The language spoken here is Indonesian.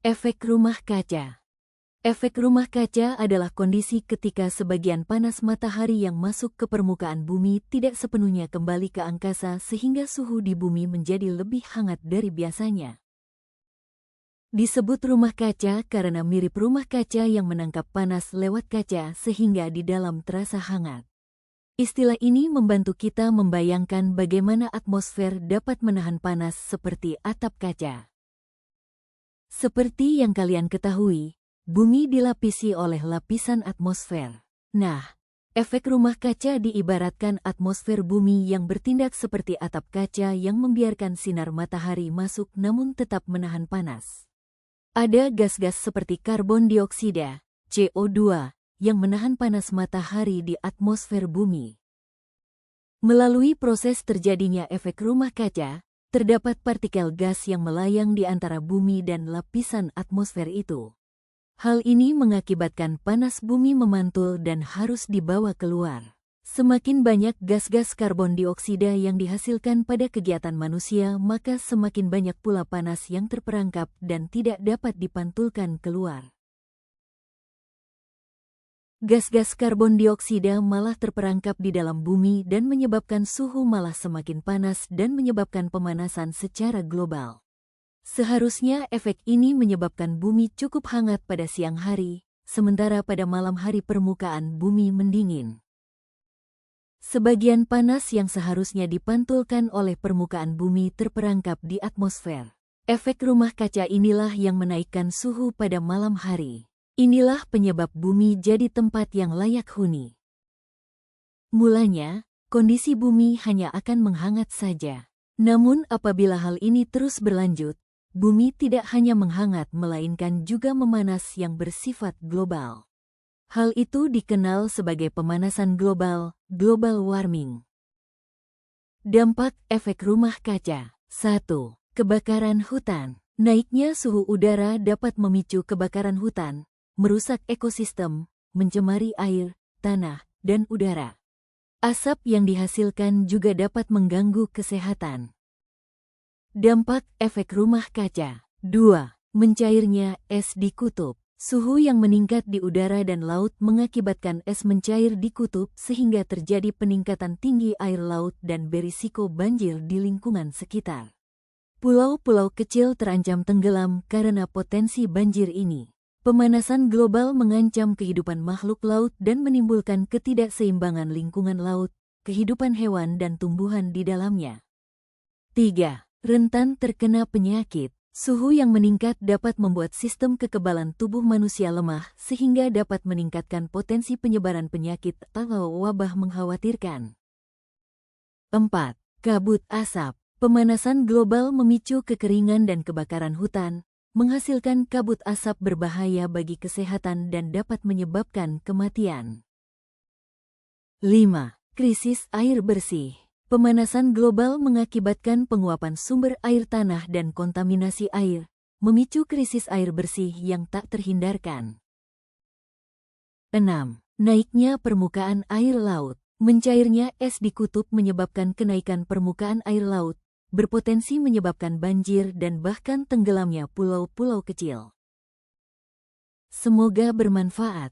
Efek rumah kaca. Efek rumah kaca adalah kondisi ketika sebagian panas matahari yang masuk ke permukaan bumi tidak sepenuhnya kembali ke angkasa sehingga suhu di bumi menjadi lebih hangat dari biasanya. Disebut rumah kaca karena mirip rumah kaca yang menangkap panas lewat kaca sehingga di dalam terasa hangat. Istilah ini membantu kita membayangkan bagaimana atmosfer dapat menahan panas seperti atap kaca. Seperti yang kalian ketahui, bumi dilapisi oleh lapisan atmosfer. Nah, efek rumah kaca diibaratkan atmosfer bumi yang bertindak seperti atap kaca yang membiarkan sinar matahari masuk namun tetap menahan panas. Ada gas-gas seperti karbon dioksida, CO2, yang menahan panas matahari di atmosfer bumi. Melalui proses terjadinya efek rumah kaca, terdapat partikel gas yang melayang di antara bumi dan lapisan atmosfer itu. Hal ini mengakibatkan panas bumi memantul dan harus dibawa keluar. Semakin banyak gas-gas karbon dioksida yang dihasilkan pada kegiatan manusia, maka semakin banyak pula panas yang terperangkap dan tidak dapat dipantulkan keluar. Gas-gas karbon dioksida malah terperangkap di dalam bumi dan menyebabkan suhu malah semakin panas dan menyebabkan pemanasan secara global. Seharusnya efek ini menyebabkan bumi cukup hangat pada siang hari, sementara pada malam hari permukaan bumi mendingin. Sebagian panas yang seharusnya dipantulkan oleh permukaan bumi terperangkap di atmosfer. Efek rumah kaca inilah yang menaikkan suhu pada malam hari. Inilah penyebab bumi jadi tempat yang layak huni. Mulanya, kondisi bumi hanya akan menghangat saja. Namun apabila hal ini terus berlanjut, bumi tidak hanya menghangat melainkan juga memanas yang bersifat global. Hal itu dikenal sebagai pemanasan global, global warming. Dampak efek rumah kaca. 1. Kebakaran hutan. Naiknya suhu udara dapat memicu kebakaran hutan, merusak ekosistem, mencemari air, tanah, dan udara. Asap yang dihasilkan juga dapat mengganggu kesehatan. Dampak efek rumah kaca. 2. Mencairnya es di kutub. Suhu yang meningkat di udara dan laut mengakibatkan es mencair di kutub sehingga terjadi peningkatan tinggi air laut dan berisiko banjir di lingkungan sekitar. Pulau-pulau kecil terancam tenggelam karena potensi banjir ini. Pemanasan global mengancam kehidupan makhluk laut dan menimbulkan ketidakseimbangan lingkungan laut, kehidupan hewan dan tumbuhan di dalamnya. 3. Rentan terkena penyakit. Suhu yang meningkat dapat membuat sistem kekebalan tubuh manusia lemah sehingga dapat meningkatkan potensi penyebaran penyakit atau wabah mengkhawatirkan. 4. Kabut asap. Pemanasan global memicu kekeringan dan kebakaran hutan, menghasilkan kabut asap berbahaya bagi kesehatan dan dapat menyebabkan kematian. 5. Krisis air bersih. Pemanasan global mengakibatkan penguapan sumber air tanah dan kontaminasi air, memicu krisis air bersih yang tak terhindarkan. 6. Naiknya permukaan air laut. Mencairnya es di kutub menyebabkan kenaikan permukaan air laut, berpotensi menyebabkan banjir dan bahkan tenggelamnya pulau-pulau kecil. Semoga bermanfaat.